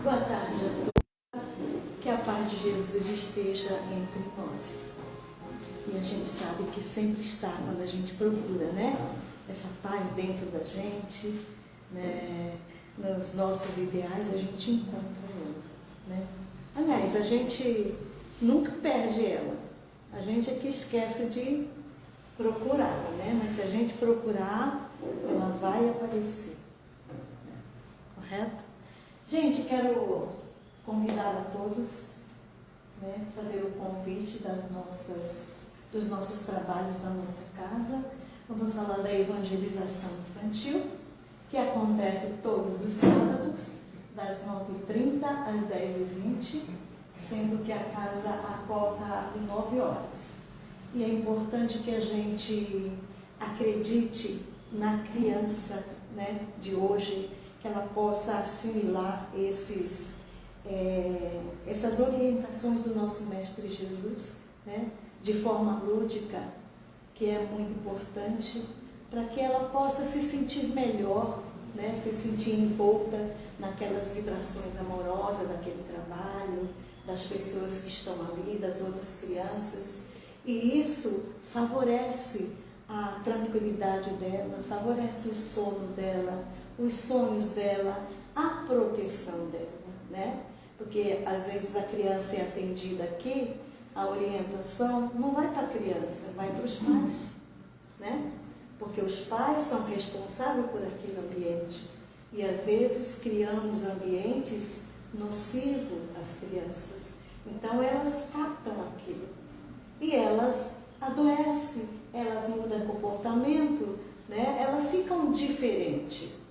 Boa tarde a todos. Que a paz de Jesus esteja entre nós. E a gente sabe que sempre está quando a gente procura, né? Essa paz dentro da gente, né? Nos nossos ideais, a gente encontra ela, né? Aliás, a gente nunca perde ela. A gente é que esquece de procurá-la, né? Mas se a gente procurar, ela vai aparecer. Correto? Gente, quero convidar a todos, né, fazer o convite dos nossos trabalhos na nossa casa. Vamos falar da evangelização infantil, que acontece todos os sábados, das 9h30 às 10h20, sendo que a casa a porta abre 9 horas. E é importante que a gente acredite na criança, né, de hoje, que ela possa assimilar essas orientações do nosso Mestre Jesus, né, de forma lúdica, que é muito importante, para que ela possa se sentir melhor, né, se sentir envolta naquelas vibrações amorosas daquele trabalho, das pessoas que estão ali, das outras crianças. E isso favorece a tranquilidade dela, favorece o sono dela, os sonhos dela, a proteção dela, né? Porque às vezes a criança é atendida aqui, a orientação não vai para a criança, vai para os pais, né? Porque os pais são responsáveis por aquele ambiente e às vezes criamos ambientes nocivos às crianças. Então elas captam aquilo e elas adoecem, elas mudam comportamento, né? Elas ficam diferentes.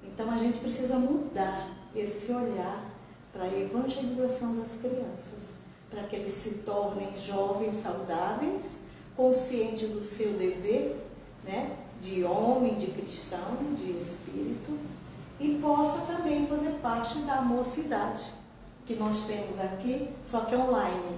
Então a gente precisa mudar esse olhar para a evangelização das crianças, para que eles se tornem jovens saudáveis, conscientes do seu dever, né, de homem, de cristão, de espírito, e possa também fazer parte da mocidade que nós temos aqui, só que online,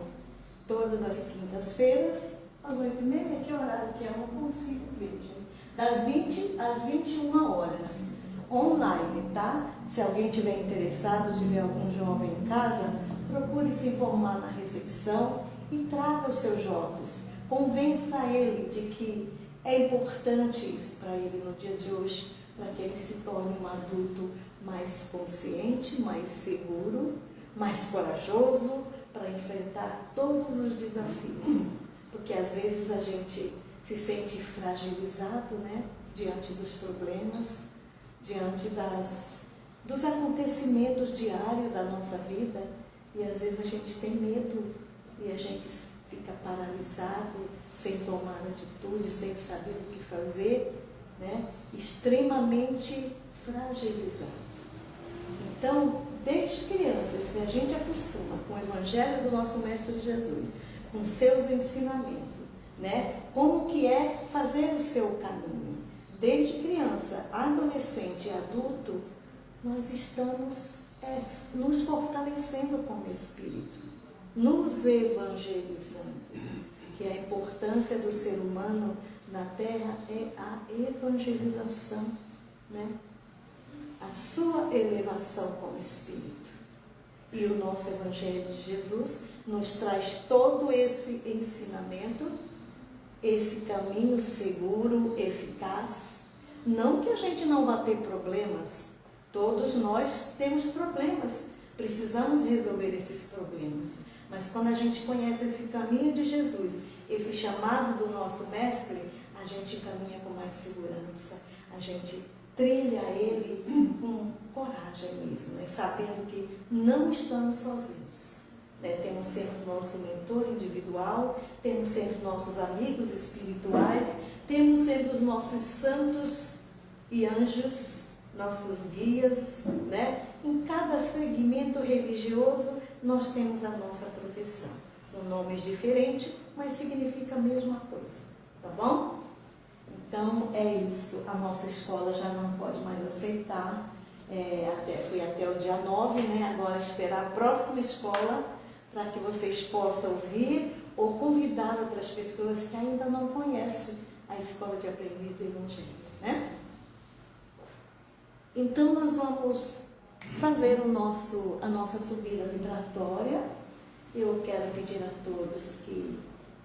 todas as quintas-feiras, às 8h30, que horário que é? Eu não consigo ver, gente. Das 20 às 21 horas. Online, tá? Se alguém tiver interessado, tiver algum jovem em casa, procure se informar na recepção e traga os seus jovens. Convença ele de que é importante isso para ele no dia de hoje, para que ele se torne um adulto mais consciente, mais seguro, mais corajoso para enfrentar todos os desafios. Porque às vezes a gente se sente fragilizado, né, diante dos problemas, diante dos acontecimentos diários da nossa vida, e às vezes a gente tem medo e a gente fica paralisado, sem tomar atitude, sem saber o que fazer, né? Extremamente fragilizado. Então, desde criança, se a gente acostuma com o Evangelho do nosso Mestre Jesus, com seus ensinamentos, né? Como que é fazer o seu caminho. Desde criança, adolescente e adulto, nós estamos nos fortalecendo como espírito, nos evangelizando, que a importância do ser humano na Terra é a evangelização, né? A sua elevação como espírito. E o nosso Evangelho de Jesus nos traz todo esse ensinamento, esse caminho seguro, eficaz. Não que a gente não vá ter problemas, todos nós temos problemas, precisamos resolver esses problemas. Mas quando a gente conhece esse caminho de Jesus, esse chamado do nosso Mestre, a gente caminha com mais segurança, a gente trilha ele com coragem mesmo, né? Sabendo que não estamos sozinhos. Temos sempre o nosso mentor individual, temos sempre nossos amigos espirituais, temos sempre os nossos santos e anjos, nossos guias, né? Em cada segmento religioso nós temos a nossa proteção. Com nomes diferentes, mas significa a mesma coisa, tá bom? Então é isso, a nossa escola já não pode mais aceitar, fui até o dia 9, né? Agora esperar a próxima escola, para que vocês possam vir ou convidar outras pessoas que ainda não conhecem a Escola de Aprendiz do Evangelho, né? Então nós vamos fazer a nossa subida vibratória, eu quero pedir a todos que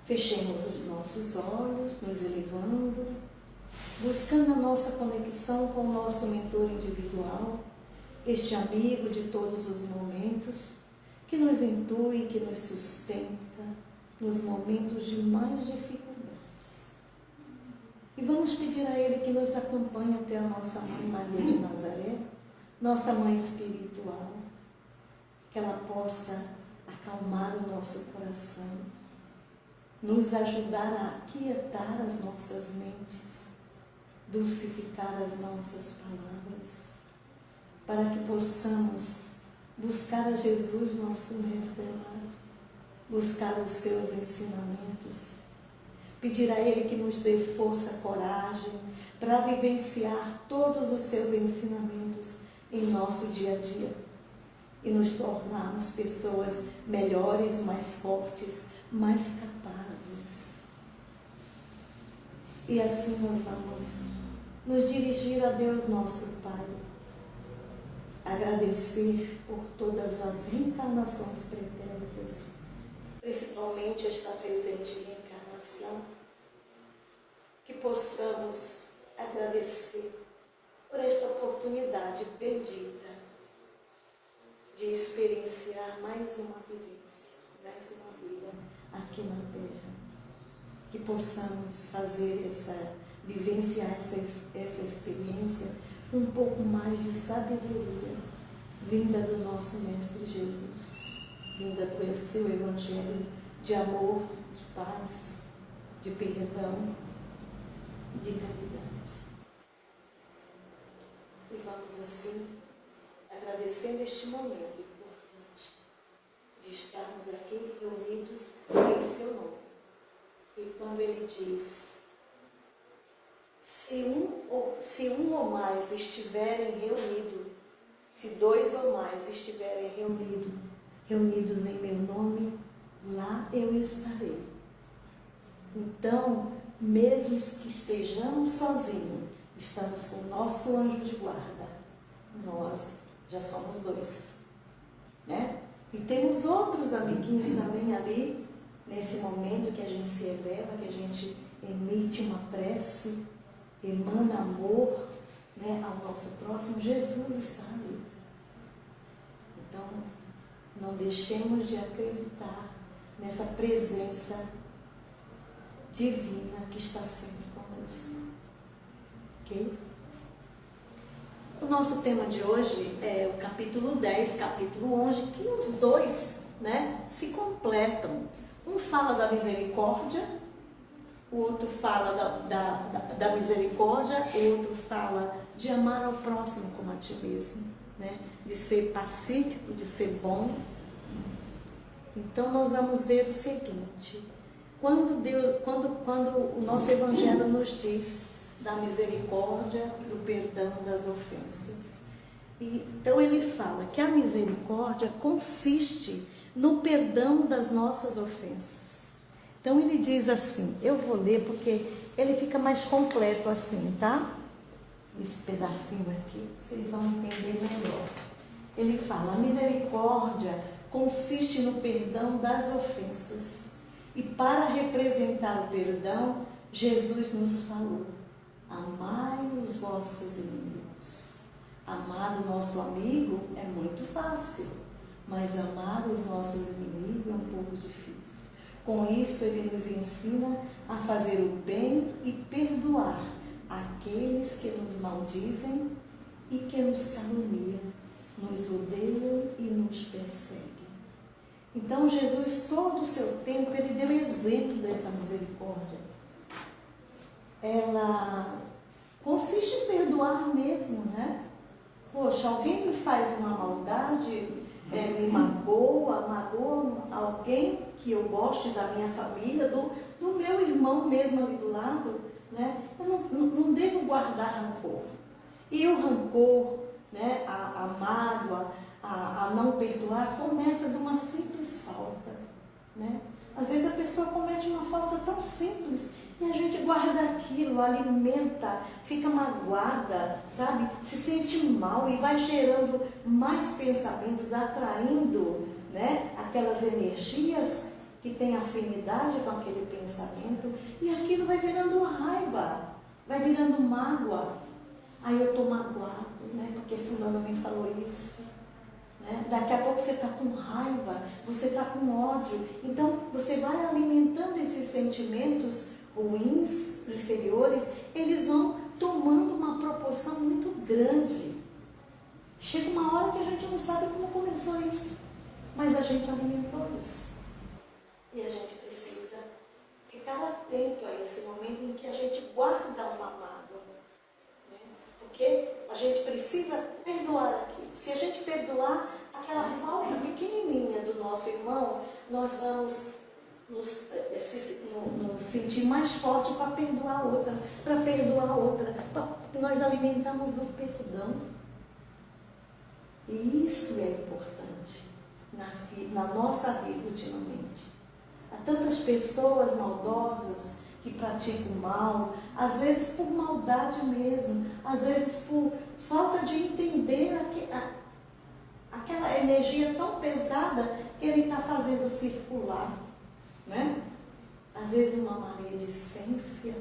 fechemos os nossos olhos, nos elevando, buscando a nossa conexão com o nosso mentor individual, este amigo de todos os momentos, que nos intui, que nos sustenta nos momentos de mais dificuldades. E vamos pedir a Ele que nos acompanhe até a nossa Mãe Maria de Nazaré, nossa Mãe espiritual, que ela possa acalmar o nosso coração, nos ajudar a aquietar as nossas mentes, dulcificar as nossas palavras, para que possamos buscar a Jesus, nosso Mestre amado, buscar os seus ensinamentos, pedir a Ele que nos dê força, coragem, para vivenciar todos os seus ensinamentos em nosso dia a dia e nos tornarmos pessoas melhores, mais fortes, mais capazes. E assim nós vamos nos dirigir a Deus, nosso Pai, agradecer por todas as reencarnações pretéritas, principalmente esta presente reencarnação, que possamos agradecer por esta oportunidade bendita de experienciar mais uma vivência, mais uma vida aqui na Terra. Que possamos fazer vivenciar essa experiência com um pouco mais de sabedoria, vinda do nosso Mestre Jesus, vinda do seu Evangelho de amor, de paz, de perdão, de caridade. E vamos assim, agradecendo este momento importante de estarmos aqui reunidos em seu nome. E quando ele diz, se um ou mais estiverem reunidos, se dois ou mais estiverem reunidos em meu nome, lá eu estarei. Então, mesmo que estejamos sozinhos, estamos com o nosso anjo de guarda. Nós já somos dois, né? E temos outros amiguinhos também ali, nesse momento que a gente se eleva, que a gente emite uma prece, emana amor, né, ao nosso próximo. Jesus está ali. Então, não deixemos de acreditar nessa presença divina que está sempre conosco. Ok? O nosso tema de hoje é o capítulo 10, capítulo 11, que os dois, né, se completam. Um fala da misericórdia, o outro fala da misericórdia, o outro fala de amar ao próximo como a ti mesmo, né? De ser pacífico, de ser bom. Então nós vamos ver o seguinte: quando o nosso Evangelho nos diz da misericórdia, do perdão das ofensas, então ele fala que a misericórdia consiste no perdão das nossas ofensas. Então ele diz assim, eu vou ler porque ele fica mais completo assim, tá? Esse pedacinho aqui, vocês vão entender melhor. Ele fala, a misericórdia consiste no perdão das ofensas. E para representar o perdão, Jesus nos falou, amai os vossos inimigos. Amar o nosso amigo é muito fácil, mas amar os nossos inimigos é um pouco difícil. Com isso, ele nos ensina a fazer o bem e perdoar aqueles que nos maldizem e que nos caluniam, nos odeiam e nos perseguem. Então, Jesus, todo o seu tempo, ele deu exemplo dessa misericórdia. Ela consiste em perdoar mesmo, né? Poxa, alguém me faz uma maldade, me magoa alguém que eu goste da minha família, do meu irmão mesmo ali do lado, né? Eu não devo guardar rancor. E o rancor, né, a mágoa, a não perdoar, começa de uma simples falta, né? Às vezes a pessoa comete uma falta tão simples E a gente guarda aquilo, alimenta, fica magoada, sabe? Se sente mal e vai gerando mais pensamentos, atraindo, né, aquelas energias que têm afinidade com aquele pensamento. E aquilo vai virando raiva, vai virando mágoa. Aí eu estou magoado, né, porque fulano me falou isso. Né? Daqui a pouco você está com raiva, você está com ódio. Então você vai alimentando esses sentimentos ruins, inferiores, eles vão tomando uma proporção muito grande. Chega uma hora que a gente não sabe como começou isso, mas a gente alimentou isso. E a gente precisa ficar atento a esse momento em que a gente guarda uma mágoa. Né? Porque a gente precisa perdoar aquilo. Se a gente perdoar aquela falta pequenininha do nosso irmão, nós vamos nos sentir mais forte para perdoar a outra, nós alimentamos o perdão. E isso é importante na nossa vida ultimamente. Há tantas pessoas maldosas que praticam mal, às vezes por maldade mesmo, às vezes por falta de entender aquela energia tão pesada que ele está fazendo circular. Né? Às vezes uma maledicência,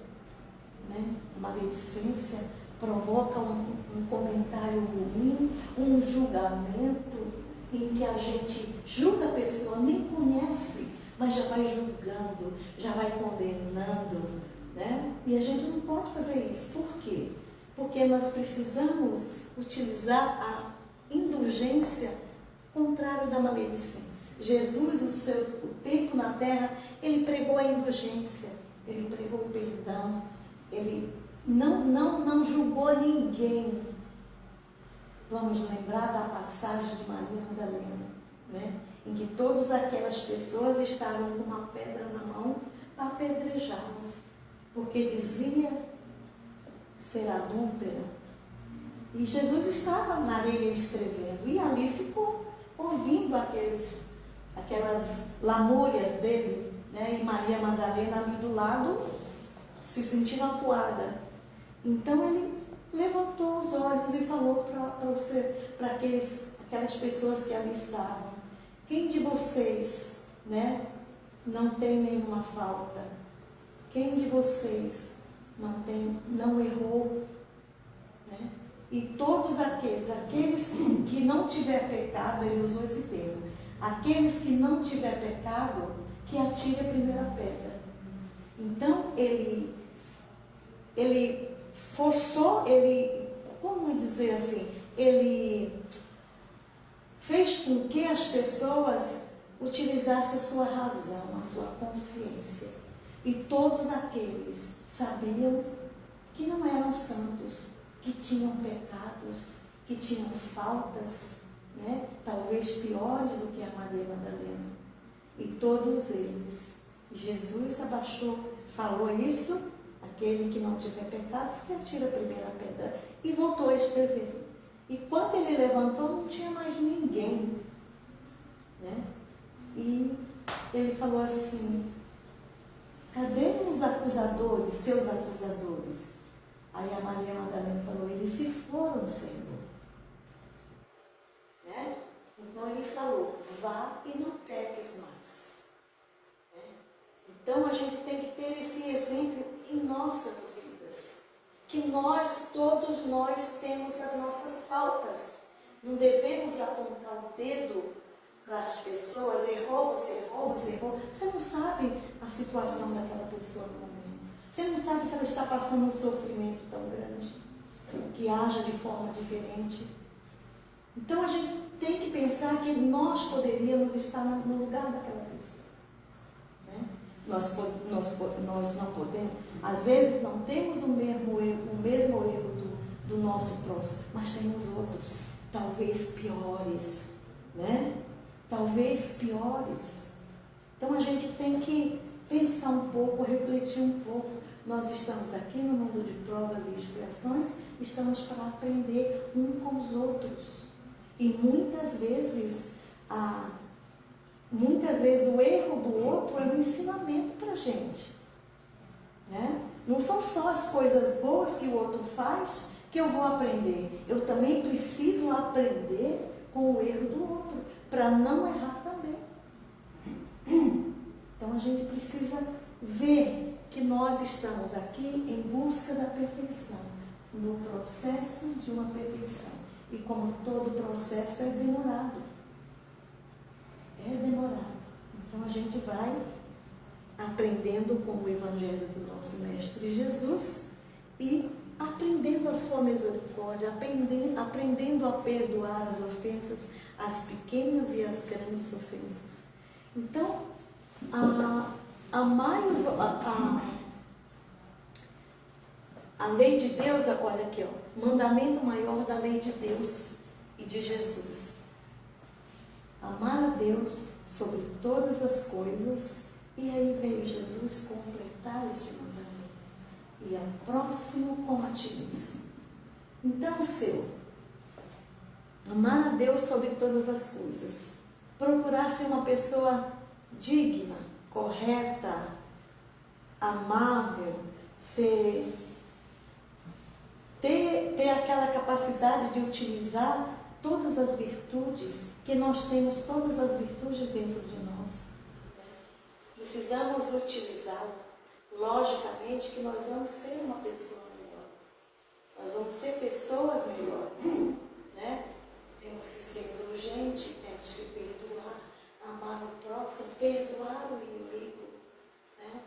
né? Uma maledicência provoca um comentário ruim, um julgamento em que a gente julga a pessoa, nem conhece, mas já vai julgando, já vai condenando, né? E a gente não pode fazer isso. Por quê? Porque nós precisamos utilizar a indulgência contrário da maledicência. Jesus, o tempo na terra, ele pregou a indulgência, ele pregou o perdão, ele não julgou ninguém. Vamos lembrar da passagem de Maria Madalena, né? Em que todas aquelas pessoas estavam com uma pedra na mão, apedrejavam, porque dizia ser adúltera. E Jesus estava na areia escrevendo, e ali ficou ouvindo aquelas lamúrias dele, né? E Maria Madalena ali do lado, se sentindo acuada. Então ele levantou os olhos e falou para aquelas pessoas que ali estavam: quem de vocês, né, não tem nenhuma falta? Quem de vocês não errou? Né? E todos aqueles que não tiver pecado, ele usou esse termo, aqueles que não tiver pecado, que atire a primeira pedra. Então ele forçou, como dizer assim, ele fez com que as pessoas utilizassem a sua razão, a sua consciência. E todos aqueles sabiam que não eram santos, que tinham pecados, que tinham faltas, né? Talvez piores do que a Maria Madalena. E todos eles, Jesus abaixou, falou isso: aquele que não tiver pecados, que atira a primeira pedra. E voltou a escrever. E quando ele levantou, não tinha mais ninguém. Né? E ele falou assim: cadê os acusadores, seus acusadores? Aí a Maria Madalena falou: eles se foram, Senhor. Né? Então ele falou: vá e não peques mais. Né? Então a gente tem que ter esse exemplo em nossas vidas, que todos nós temos as nossas faltas. Não devemos apontar o dedo para as pessoas: errou, você errou, você errou. Você não sabe a situação daquela pessoa no momento. Você não sabe se ela está passando um sofrimento tão grande, que haja de forma diferente. Então a gente tem que pensar que nós poderíamos estar no lugar daquela pessoa. Né? Nós não podemos, às vezes não temos o mesmo erro do nosso próximo, mas temos outros, talvez piores, né? Talvez piores. Então a gente tem que pensar um pouco, refletir um pouco. Nós estamos aqui no mundo de provas e expiações, estamos para aprender um com os outros. E muitas vezes o erro do outro é um ensinamento para a gente. né? Não são só as coisas boas que o outro faz que eu vou aprender. Eu também preciso aprender com o erro do outro, para não errar também. Então a gente precisa ver que nós estamos aqui em busca da perfeição, no processo de uma perfeição. E como todo processo é demorado. É demorado. Então a gente vai aprendendo com o Evangelho do nosso Mestre Jesus e aprendendo a sua misericórdia, aprendendo a perdoar as ofensas, as pequenas e as grandes ofensas. Então, a lei de Deus, olha aqui, ó, mandamento maior da lei de Deus e de Jesus. Amar a Deus sobre todas as coisas, e aí veio Jesus completar este mandamento. E ao próximo como a ti mesmo. Então o seu, amar a Deus sobre todas as coisas, procurar ser uma pessoa digna, correta, amável, ter aquela capacidade de utilizar todas as virtudes, que nós temos todas as virtudes dentro de nós. Precisamos utilizá-la. Logicamente que nós vamos ser uma pessoa melhor. Nós vamos ser pessoas melhores, né? Temos que ser indulgentes, temos que perdoar, amar o próximo, perdoar o inimigo, né?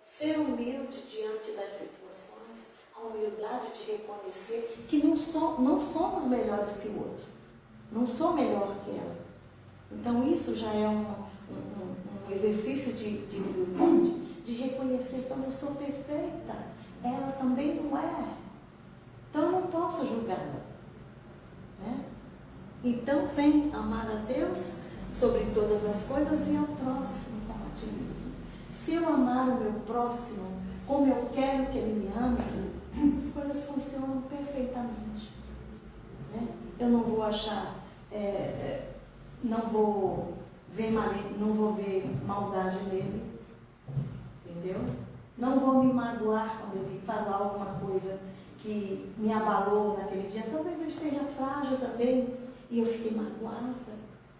Ser humilde diante das situações, a humildade de reconhecer que não somos melhores que o outro, não sou melhor que ela. Então isso já é um exercício de humildade, de reconhecer que eu não sou perfeita, ela também não é, então eu não posso julgá-la, né? Então vem amar a Deus sobre todas as coisas e ao próximo como a ti mesmo. Se eu amar o meu próximo como eu quero que ele me ame, as coisas funcionam perfeitamente, né? Eu não vou achar, não vou ver maldade nele, entendeu? Não vou me magoar quando ele falar alguma coisa que me abalou naquele dia. Talvez eu esteja frágil também e eu fiquei magoada,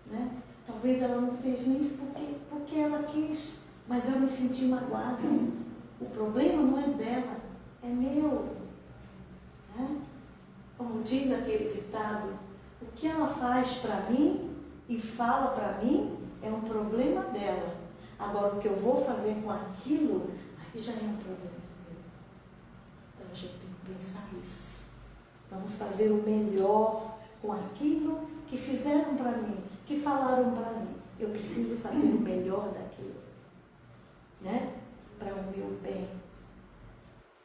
né? Talvez ela não fez nem isso porque ela quis, mas eu me senti magoada. O problema não é dela, é meu, né? Como diz aquele ditado, o que ela faz para mim e fala para mim é um problema dela. Agora, o que eu vou fazer com aquilo, aí já é um problema meu. Então, a gente tem que pensar isso. Vamos fazer o melhor com aquilo que fizeram para mim, que falaram para mim. Eu preciso fazer o melhor daquilo, né? Para o meu bem.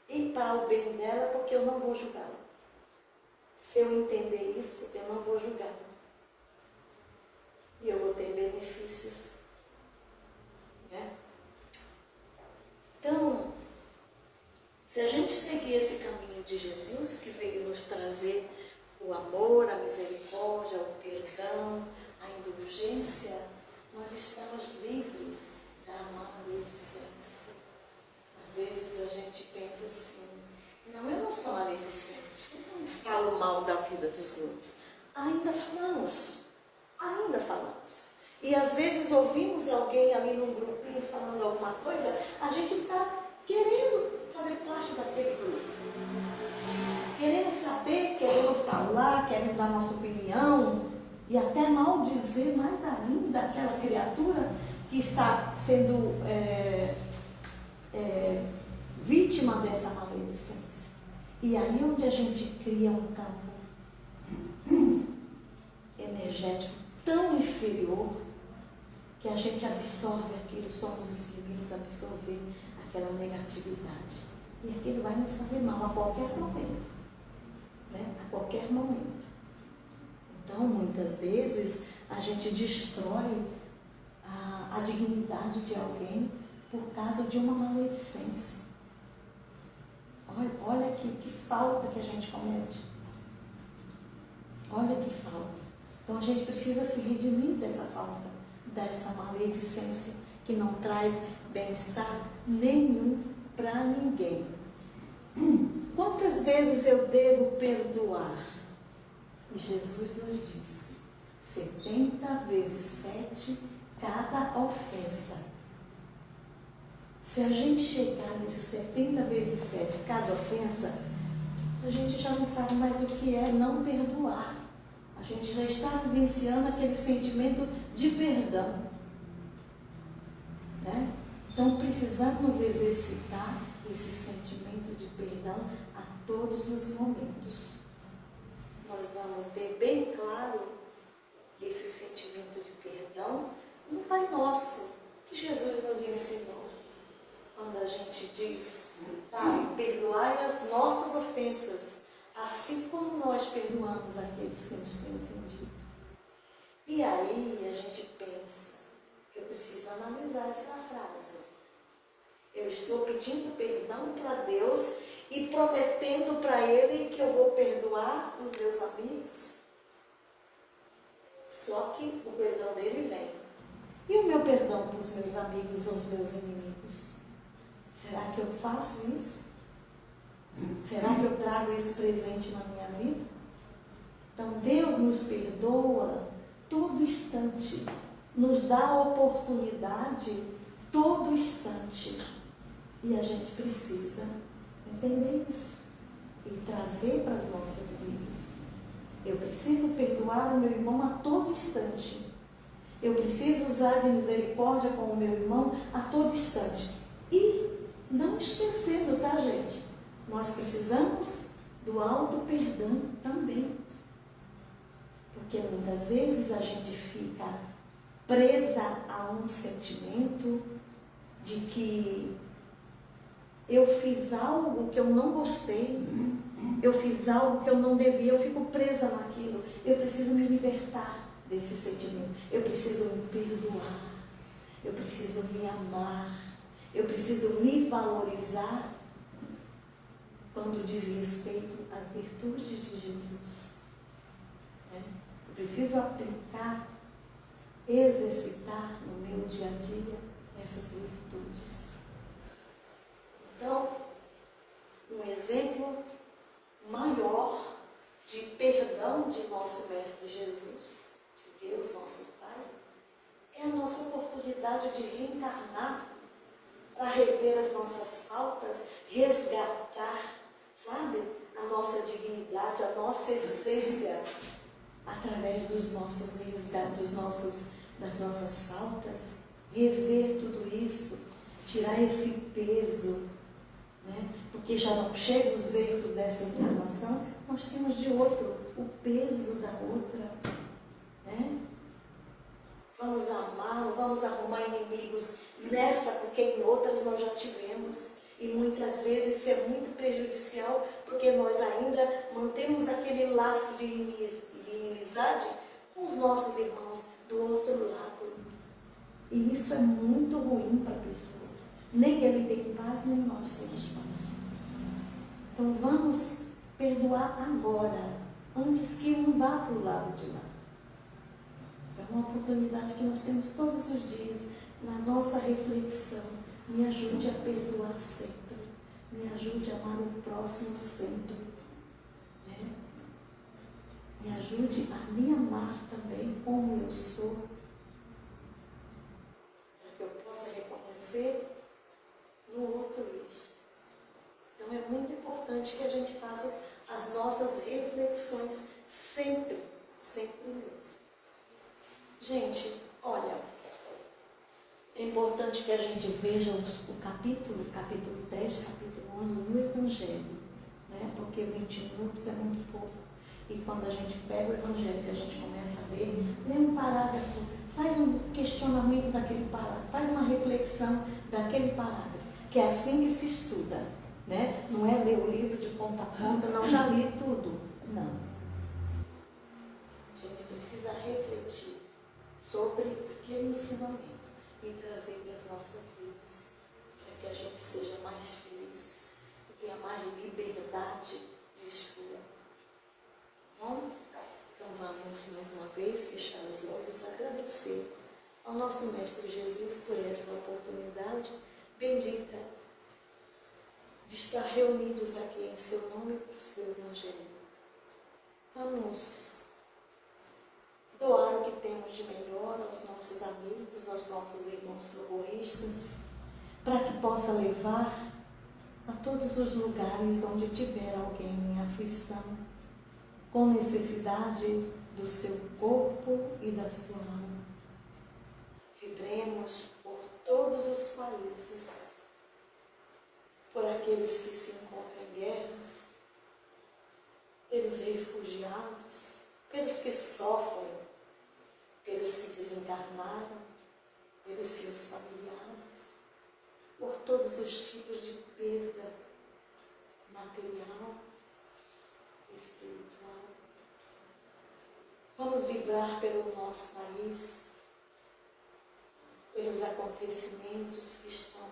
E para o bem dela, porque eu não vou julgá-la. Se eu entender isso, eu não vou julgá-la. E eu vou ter benefícios, né? Então, se a gente seguir esse caminho de Jesus, que veio nos trazer o amor, a misericórdia, o perdão, a indulgência, nós estamos livres da maledicência. Às vezes a gente pensa assim, não, eu não sou maledicente, eu não falo mal da vida dos outros. Ainda falamos. E às vezes ouvimos alguém ali num grupinho falando alguma coisa, a gente está querendo fazer parte daquele grupo. Queremos saber, queremos falar, queremos dar nossa opinião e até maldizer mais ainda aquela criatura que está sendo vítima dessa maledicência. E aí é onde a gente cria um campo energético tão inferior que a gente absorve aquilo, somos os primeiros a absorver aquela negatividade. E aquilo vai nos fazer mal a qualquer momento, né? A qualquer momento. Então, muitas vezes, a gente destrói a dignidade de alguém por causa de uma maledicência. Olha que falta que a gente comete. Olha que falta. Então a gente precisa se redimir dessa falta, dessa maledicência que não traz bem-estar nenhum para ninguém. Quantas vezes eu devo perdoar? E Jesus nos diz, 70 vezes 7 cada ofensa. Se a gente chegar nesses 70 vezes 7 cada ofensa, a gente já não sabe mais o que é não perdoar. A gente já está vivenciando aquele sentimento de perdão, né? Então precisamos exercitar esse sentimento de perdão a todos os momentos. Nós vamos ver bem claro esse sentimento de perdão no Pai Nosso, que Jesus nos ensinou. Quando a gente diz, Pai, perdoai as nossas ofensas, assim como nós perdoamos aqueles que nos têm ofendido. E aí a gente pensa, eu preciso analisar essa frase. Eu estou pedindo perdão para Deus e prometendo para Ele que eu vou perdoar os meus amigos. Só que o perdão dele vem. E o meu perdão para os meus amigos ou os meus inimigos? Será que eu faço isso? Será que eu trago isso presente na minha vida? Então Deus nos perdoa todo instante, nos dá a oportunidade todo instante. E a gente precisa entender isso e trazer para as nossas vidas. Eu preciso perdoar o meu irmão a todo instante. Eu preciso usar de misericórdia com o meu irmão a todo instante. E não esquecendo, tá, gente? Nós precisamos do auto-perdão também. Porque muitas vezes a gente fica presa a um sentimento de que eu fiz algo que eu não gostei, eu fiz algo que eu não devia, eu fico presa naquilo. Eu preciso me libertar desse sentimento. Eu preciso me perdoar. Eu preciso me amar. Eu preciso me valorizar quando diz respeito às virtudes de Jesus. Eu preciso aplicar, exercitar no meu dia a dia essas virtudes. Então, um exemplo maior de perdão de nosso Mestre Jesus, de Deus, nosso Pai, é a nossa oportunidade de reencarnar para rever as nossas faltas, resgatar, sabe, a nossa dignidade, a nossa essência, através dos nossos resgates, das nossas faltas, rever tudo isso, tirar esse peso, né? Porque já não chegam os erros dessa encarnação, nós temos de outro, o peso da outra, né? Vamos amá-lo, vamos arrumar inimigos nessa, porque em outras nós já tivemos. E muitas vezes isso é muito prejudicial, porque nós ainda mantemos aquele laço de inimizade com os nossos irmãos do outro lado. E isso é muito ruim para a pessoa. Nem ele tem paz, nem nós temos paz. Então vamos perdoar agora, antes que um vá para o lado de lá. É uma oportunidade que nós temos todos os dias na nossa reflexão. Me ajude a perdoar sempre. Me ajude a amar o próximo sempre. Né? Me ajude a me amar também como eu sou. Para que eu possa reconhecer no outro isso. Então é muito importante que a gente faça as nossas reflexões sempre, sempre mesmo. Gente, olha, é importante que a gente veja o capítulo 10, capítulo 11 no Evangelho, né? Porque 20 minutos é muito pouco. E quando a gente pega o Evangelho, que a gente começa a ler, lê um parágrafo, faz um questionamento daquele parágrafo, faz uma reflexão daquele parágrafo, que é assim que se estuda, né? Não é ler o livro de ponta a ponta, não, já li tudo. Não. A gente precisa refletir sobre aquele ensinamento e trazer para as nossas vidas, para que a gente seja mais feliz e tenha mais liberdade de escolha. Bom? Então vamos mais uma vez fechar os olhos, agradecer ao nosso Mestre Jesus por essa oportunidade bendita de estar reunidos aqui em seu nome para o seu Evangelho. Vamos doar o que temos de melhor aos nossos amigos, aos nossos irmãos socorristas, para que possa levar a todos os lugares onde tiver alguém em aflição, com necessidade do seu corpo e da sua alma. Vibremos por todos os países, por aqueles que se encontram em guerras, pelos refugiados, pelos que sofrem, pelos que desencarnaram, pelos seus familiares, por todos os tipos de perda material e espiritual. Vamos vibrar pelo nosso país, pelos acontecimentos que estão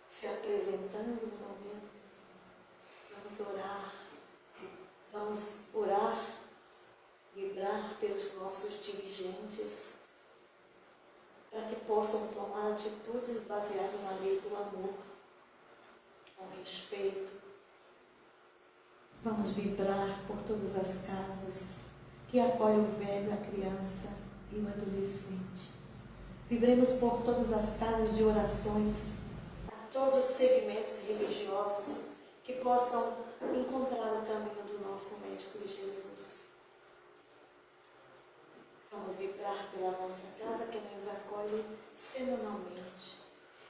se apresentando no momento. Vamos orar, vibrar pelos nossos dirigentes, para que possam tomar atitudes baseadas na lei do amor, com respeito. Vamos vibrar por todas as casas que acolhem o velho, a criança e o adolescente. Vibremos por todas as casas de orações, a todos os segmentos religiosos que possam encontrar o caminho do nosso Mestre Jesus. Vamos vibrar pela nossa casa que nos acolhe semanalmente.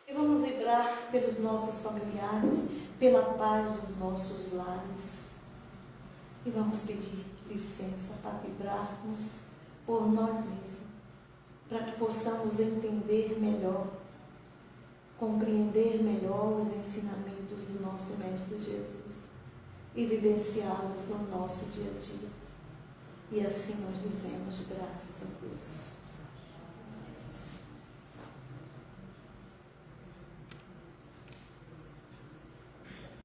E vamos vibrar pelos nossos familiares, pela paz dos nossos lares. E vamos pedir licença para vibrarmos por nós mesmos, para que possamos entender melhor, compreender melhor os ensinamentos do nosso Mestre Jesus e vivenciá-los no nosso dia a dia. E assim nós dizemos graças a Deus.